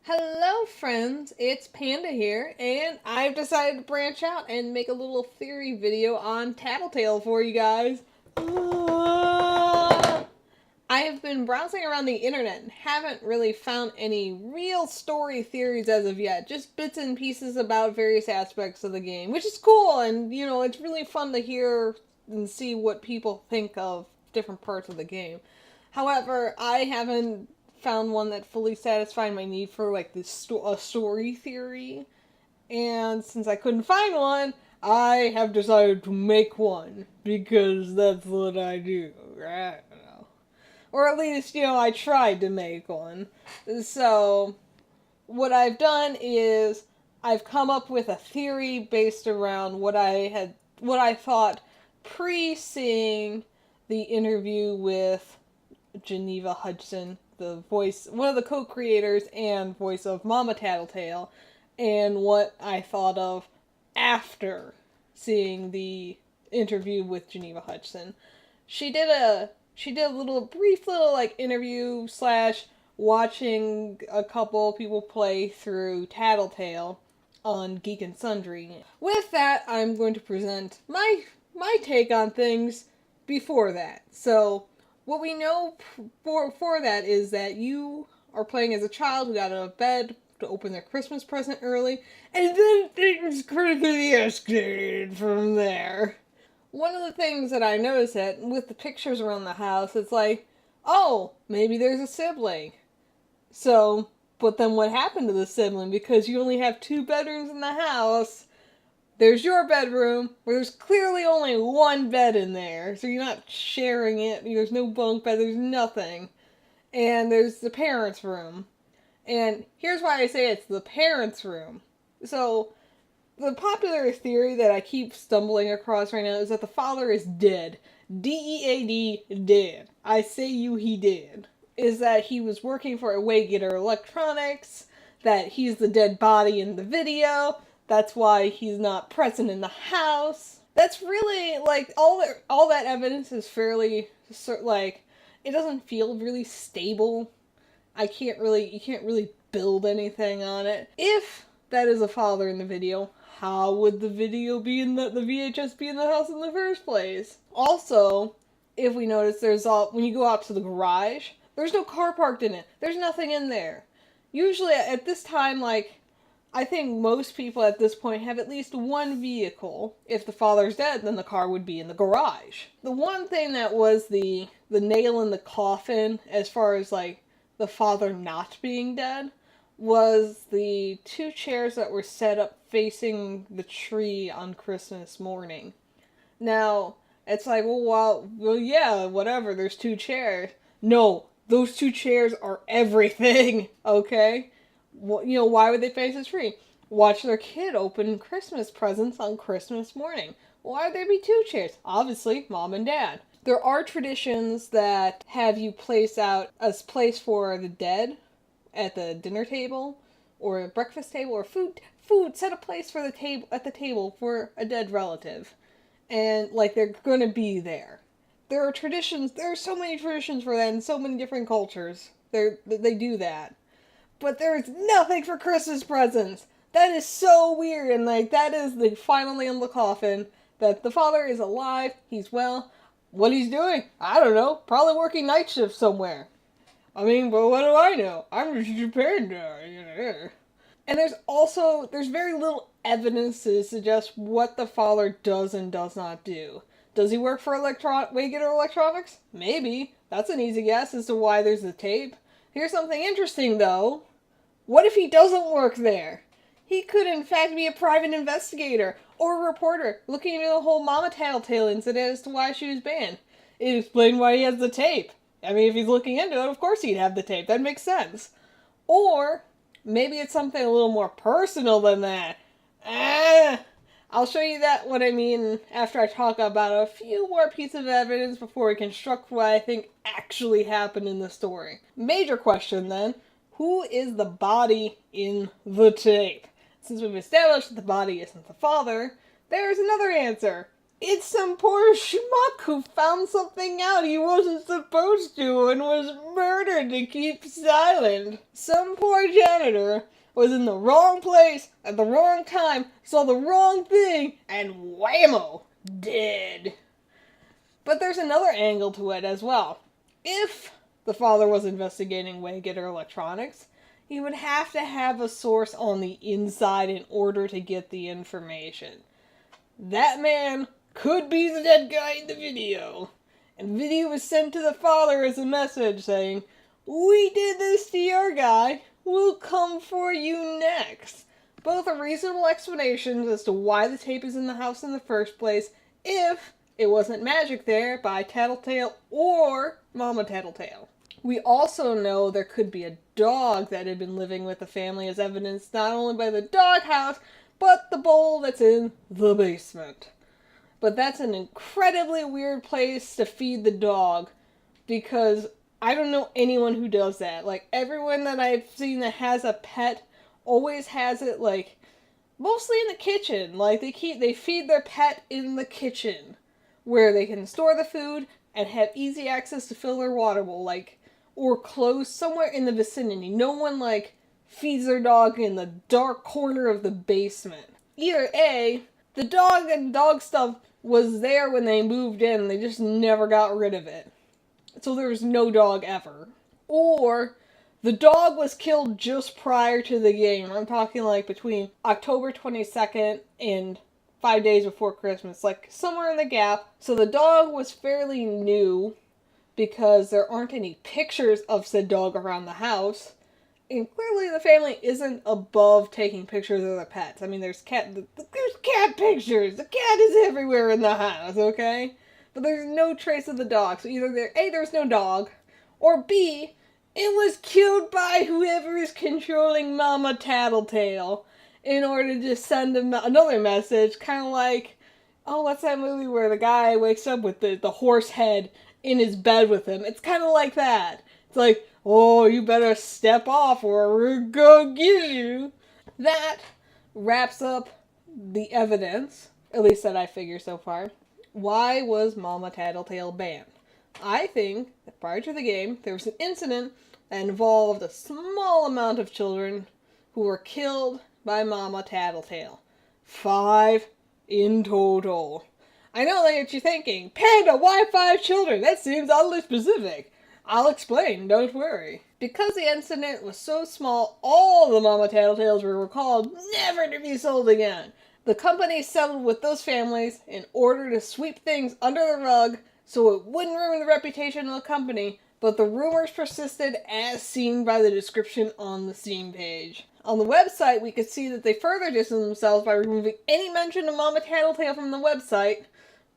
Hello friends, it's Panda here, and I've decided to branch out and make a little theory video on Tattletail for you guys. I have been browsing around the internet and haven't really found any real story theories as of yet, just bits and pieces about various aspects of the game, which is cool, and it's really fun to hear and see what people think of different parts of the game. However, I haven't found one that fully satisfied my need for like a story theory, and since I couldn't find one, I have decided to make one because that's what I do, right? Or at least, I tried to make one. So, what I've done is I've come up with a theory based around what I thought pre-seeing the interview with Geneva Hudson, one of the co-creators and voice of Mama Tattletail, and what I thought of after seeing the interview with Geneva Hudson. She did a brief little like interview slash watching a couple people play through Tattletail on Geek and Sundry. With that, I'm going to present my take on things before that. So, what we know for that is that you are playing as a child who got out of bed to open their Christmas present early, and then things quickly escalated from there. One of the things that I noticed that with the pictures around the house, it's like, oh, maybe there's a sibling. So, but then what happened to the sibling? Because you only have two bedrooms in the house. There's your bedroom, where there's clearly only one bed in there, so you're not sharing it. There's no bunk bed, there's nothing. And there's the parents' room. And here's why I say it's the parents' room. So, the popular theory that I keep stumbling across right now is that the father is dead. D-E-A-D, dead. I say you, he did. Is that he was working for Waygetter Electronics, that he's the dead body in the video, that's why he's not present in the house. That's really, like, all that evidence is fairly, like, it doesn't feel really stable. You can't really build anything on it. If that is a father in the video, how would the video be in the VHS be in the house in the first place? Also, if we notice when you go out to the garage, there's no car parked in it. There's nothing in there. Usually at this time, like, I think most people at this point have at least one vehicle. If the father's dead, then the car would be in the garage. The one thing that was the nail in the coffin as far as like the father not being dead was the two chairs that were set up facing the tree on Christmas morning. Now, it's like, well, yeah, whatever, there's two chairs. No, those two chairs are everything, okay? Well, why would they face the tree? Watch their kid open Christmas presents on Christmas morning. Why would there be two chairs? Obviously, mom and dad. There are traditions that have you place out a place for the dead at the dinner table or a breakfast table or food set a place for the table for a dead relative, and like they're gonna be there. There are so many traditions for that in so many different cultures. They do that, but there's nothing for Christmas presents. That is so weird, and like that is the final nail in the coffin that the father is alive, he's well. What he's doing, I don't know, probably working night shift somewhere. I mean, but what do I know? I'm just Japan now, And there's very little evidence to suggest what the father does and does not do. Does he work for Waygetter Electronics? Maybe. That's an easy guess as to why there's a tape. Here's something interesting, though. What if he doesn't work there? He could, in fact, be a private investigator or a reporter looking into the whole Mama Tattletail incident as to why she was banned. It explained why he has the tape. I mean, if he's looking into it, of course he'd have the tape. That makes sense. Or maybe it's something a little more personal than that. I'll show you what I mean after I talk about a few more pieces of evidence before we construct what I think actually happened in the story. Major question then, who is the body in the tape? Since we've established that the body isn't the father, there's another answer. It's some poor schmuck who found something out he wasn't supposed to and was murdered to keep silent. Some poor janitor was in the wrong place at the wrong time, saw the wrong thing, and whammo, dead. But there's another angle to it as well. If the father was investigating Waygetter Electronics, he would have to have a source on the inside in order to get the information. That man could be the dead guy in the video. And the video was sent to the father as a message saying, "We did this to your guy. We'll come for you next." Both are reasonable explanations as to why the tape is in the house in the first place, if it wasn't magic there by Tattletail or Mama Tattletail. We also know there could be a dog that had been living with the family, as evidenced not only by the doghouse, but the bowl that's in the basement. But that's an incredibly weird place to feed the dog, because I don't know anyone who does that. Like, everyone that I've seen that has a pet always has it, like, mostly in the kitchen. Like, they feed their pet in the kitchen, where they can store the food and have easy access to fill their water bowl, like, or close somewhere in the vicinity. No one, like, feeds their dog in the dark corner of the basement. Either A, the dog and dog stuff was there when they moved in and they just never got rid of it. So there was no dog ever. Or the dog was killed just prior to the game. I'm talking like between October 22nd and 5 days before Christmas, like somewhere in the gap. So the dog was fairly new because there aren't any pictures of said dog around the house. And clearly the family isn't above taking pictures of their pets. I mean, there's cat pictures. The cat is everywhere in the house, okay? But there's no trace of the dog. So either there's no dog, or B, it was killed by whoever is controlling Mama Tattletail in order to send another message, kind of like, oh, what's that movie where the guy wakes up with the horse head in his bed with him? It's kind of like that. It's like, oh, you better step off or we're gonna get you. That wraps up the evidence, at least that I figure so far. Why was Mama Tattletail banned? I think that prior to the game, there was an incident that involved a small amount of children who were killed by Mama Tattletail. 5 in total. I know that you're thinking, Panda, why 5 children? That seems oddly specific. I'll explain, don't worry. Because the incident was so small, all the Mama Tattletails were recalled never to be sold again. The company settled with those families in order to sweep things under the rug so it wouldn't ruin the reputation of the company, but the rumors persisted as seen by the description on the Steam page. On the website, we could see that they further distanced themselves by removing any mention of Mama Tattletail from the website,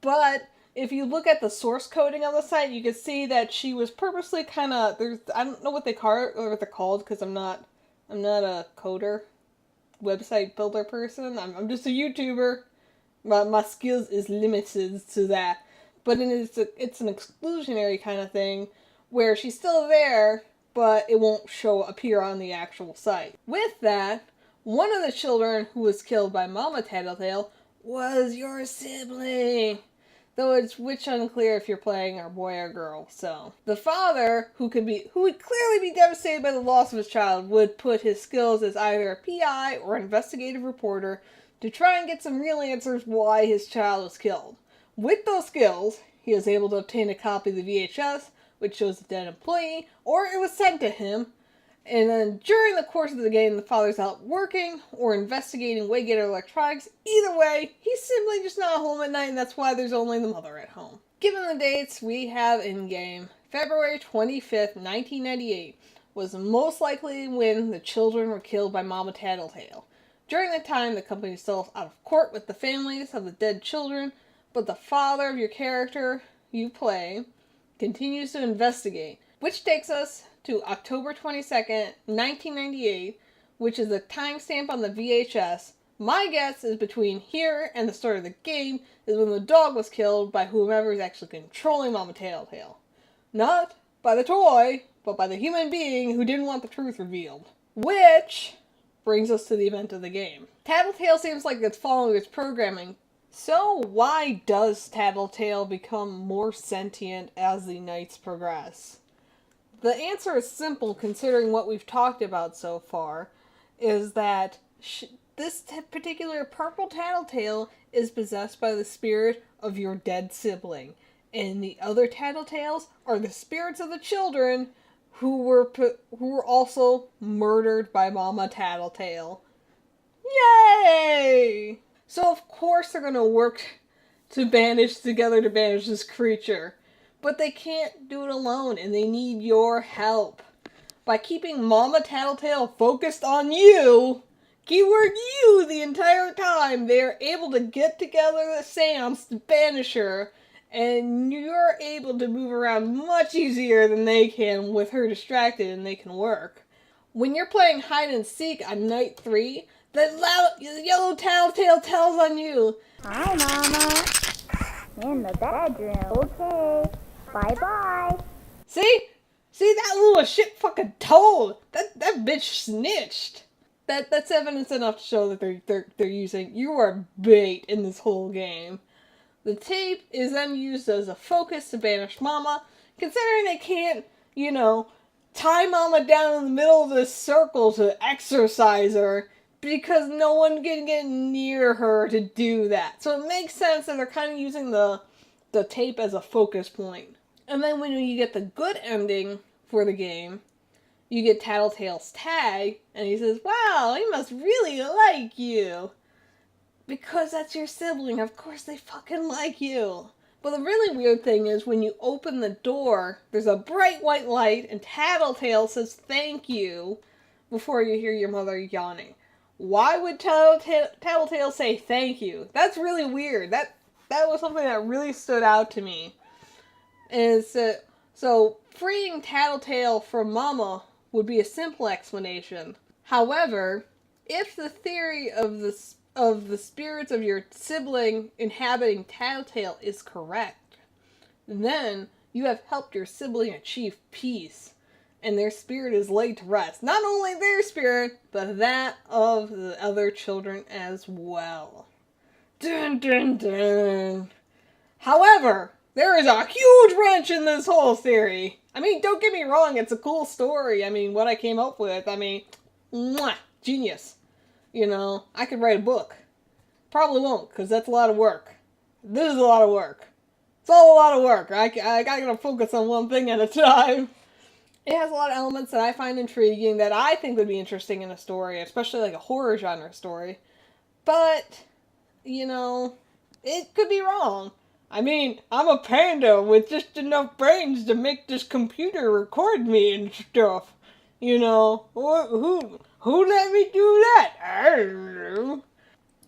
but if you look at the source coding on the site, you can see that she was purposely kind of, I don't know what they call it, or what they're called, because I'm not a coder, website builder person. I'm just a YouTuber. My skills is limited to that. But it's an exclusionary kind of thing, where she's still there, but it won't appear on the actual site. With that, one of the children who was killed by Mama Tattletail was your sibling. Though it's which unclear if you're playing a boy or girl. So the father, who would clearly be devastated by the loss of his child, would put his skills as either a PI or investigative reporter to try and get some real answers why his child was killed. With those skills, he was able to obtain a copy of the VHS, which shows the dead employee, or it was sent to him. And then during the course of the game, the father's out working or investigating Waygetter Electronics. Either way, he's simply just not home at night, and that's why there's only the mother at home. Given the dates we have in-game, February 25th, 1998 was most likely when the children were killed by Mama Tattletail. During that time, the company is still out of court with the families of the dead children, but the father of your character you play continues to investigate, which takes us to October 22nd, 1998, which is the timestamp on the VHS. My guess is between here and the start of the game is when the dog was killed by whomever is actually controlling Mama Tattletail. Not by the toy, but by the human being who didn't want the truth revealed. Which brings us to the event of the game. Tattletail seems like it's following its programming So, why does Tattletail become more sentient as the nights progress? The answer is simple considering what we've talked about so far, is that this particular purple Tattletail is possessed by the spirit of your dead sibling, and the other Tattletails are the spirits of the children who were also murdered by Mama Tattletail. Yay! So of course they're gonna work together to banish this creature. But they can't do it alone, and they need your help. By keeping Mama Tattletail focused on you, keyword you, the entire time, they are able to get together the Sams to banish her, and you're able to move around much easier than they can with her distracted, and they can work. When you're playing hide and seek on night 3, the yellow Tattletail tells on you. Hi, Mama. In the bedroom. Okay. Bye-bye. See? See that little shit fucking toad? That bitch snitched. That's evidence enough to show that they're using you are bait in this whole game. The tape is then used as a focus to banish Mama, considering they can't, tie Mama down in the middle of this circle to exorcise her, because no one can get near her to do that. So it makes sense that they're kind of using the tape as a focus point. And then when you get the good ending for the game, you get Tattletail's tag, and he says, "Wow, he must really like you." Because that's your sibling, of course they fucking like you. But the really weird thing is when you open the door, there's a bright white light, and Tattletail says thank you before you hear your mother yawning. Why would Tattletail say thank you? That's really weird. That was something that really stood out to me. And so freeing Tattletail from Mama would be a simple explanation. However, if the theory of the spirits of your sibling inhabiting Tattletail is correct, then you have helped your sibling achieve peace, and their spirit is laid to rest. Not only their spirit, but that of the other children as well. Dun dun dun. However, there is a huge wrench in this whole theory. I mean, don't get me wrong, it's a cool story. I mean, what I came up with, mwah, genius. I could write a book. Probably won't, because that's a lot of work. This is a lot of work. It's all a lot of work. I gotta focus on one thing at a time. It has a lot of elements that I find intriguing, that I think would be interesting in a story, especially like a horror genre story. But, it could be wrong. I mean, I'm a panda with just enough brains to make this computer record me and stuff. Who let me do that? I don't know.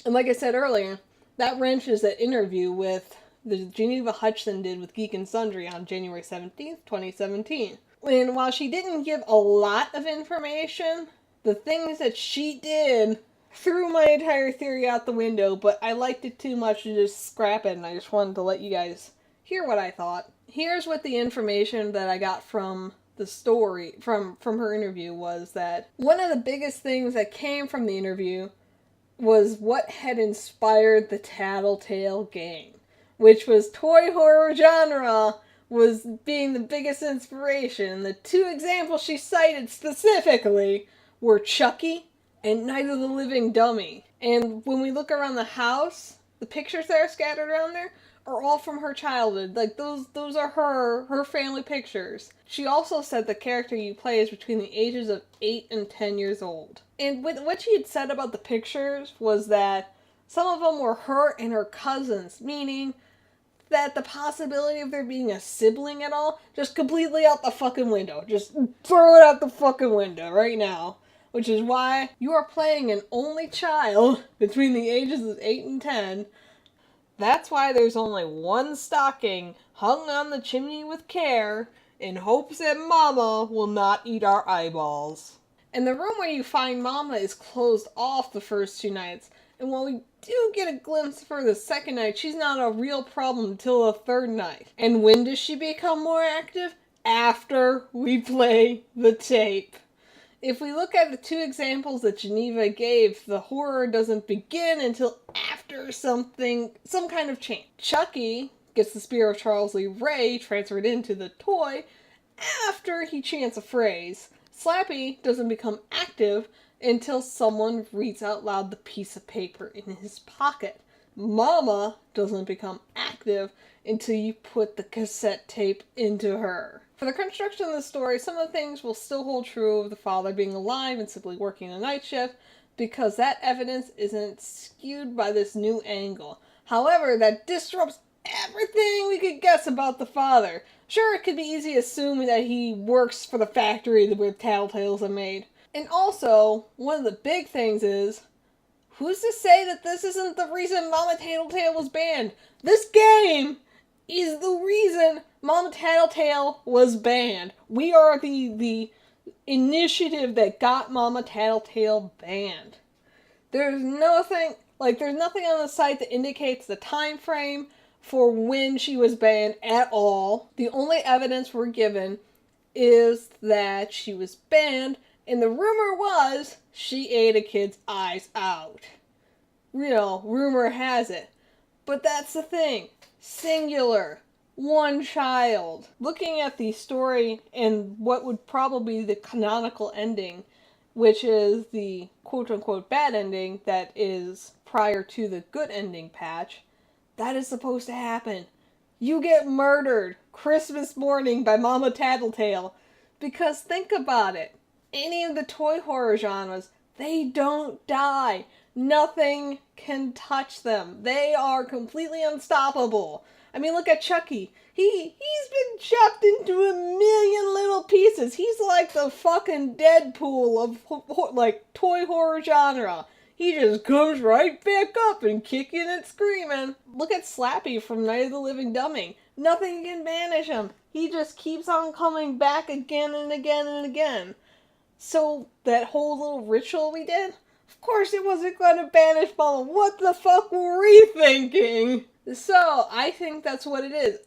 And like I said earlier, that wrench is that interview with the Geneva Hutchinson did with Geek and Sundry on January 17th, 2017. And while she didn't give a lot of information, the things that she did threw my entire theory out the window, but I liked it too much to just scrap it, and I just wanted to let you guys hear what I thought. Here's what the information that I got from the story, from her interview, was that one of the biggest things that came from the interview was what had inspired the Tattletail game, which was toy horror genre was being the biggest inspiration. The two examples she cited specifically were Chucky and Night of the Living Dummy. And when we look around the house, the pictures that are scattered around there are all from her childhood. Like, those are her family pictures. She also said the character you play is between the ages of 8 and 10 years old. And what she had said about the pictures was that some of them were her and her cousins, meaning that the possibility of there being a sibling at all, just completely out the fucking window. Just throw it out the fucking window right now. Which is why you are playing an only child between the ages of 8 and 10. That's why there's only one stocking hung on the chimney with care, in hopes that Mama will not eat our eyeballs. And the room where you find Mama is closed off the first 2 nights, and while we do get a glimpse for the second night, she's not a real problem until the 3rd night. And when does she become more active? After we play the tape. if we look at the two examples that Geneva gave, the horror doesn't begin until after some kind of change. Chucky gets the spirit of Charles Lee Ray transferred into the toy after he chants a phrase. Slappy doesn't become active until someone reads out loud the piece of paper in his pocket. Mama doesn't become active until you put the cassette tape into her. For the construction of the story, some of the things will still hold true of the father being alive and simply working a night shift, because that evidence isn't skewed by this new angle. However, that disrupts everything we could guess about the father. Sure, it could be easy to assume that he works for the factory where Tattletails are made. And also, one of the big things is, who's to say that this isn't the reason Mama Tattletail was banned? This game is the reason Mama Tattletail was banned. We are the initiative that got Mama Tattletail banned. There's nothing on the site that indicates the time frame for when she was banned at all. The only evidence we're given is that she was banned, and the rumor was she ate a kid's eyes out. You know, rumor has it. But that's the thing. Singular. One child. Looking at the story and what would probably be the canonical ending, which is the quote-unquote bad ending that is prior to the good ending patch, that is supposed to happen. You get murdered Christmas morning by Mama Tattletail. Because think about it. Any of the toy horror genres, they don't die. Nothing can touch them. They are completely unstoppable. I mean, look at Chucky. He's been chopped into a million little pieces. He's like the fucking Deadpool of like toy horror genre. He just comes right back up and kicking and screaming. Look at Slappy from Night of the Living Dumbing. Nothing can banish him. He just keeps on coming back again and again and again. So that whole little ritual we did, of course it wasn't going to banish Mama. What the fuck were we thinking? So I think that's what it is.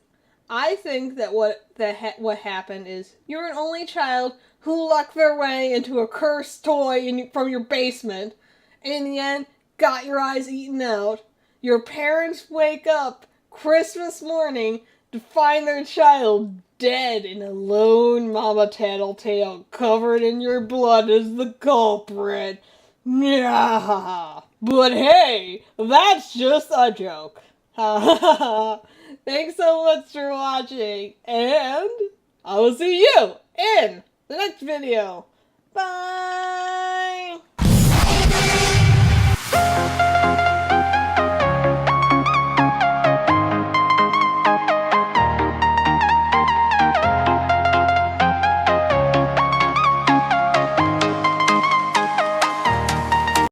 I think that what happened is you're an only child who lucked their way into a cursed toy from your basement, and in the end got your eyes eaten out. Your parents wake up Christmas morning to find their child dead in a lone Mama Tattletail covered in your blood as the culprit. Yeah. But hey, that's just a joke. Thanks so much for watching, and I will see you in the next video. Bye!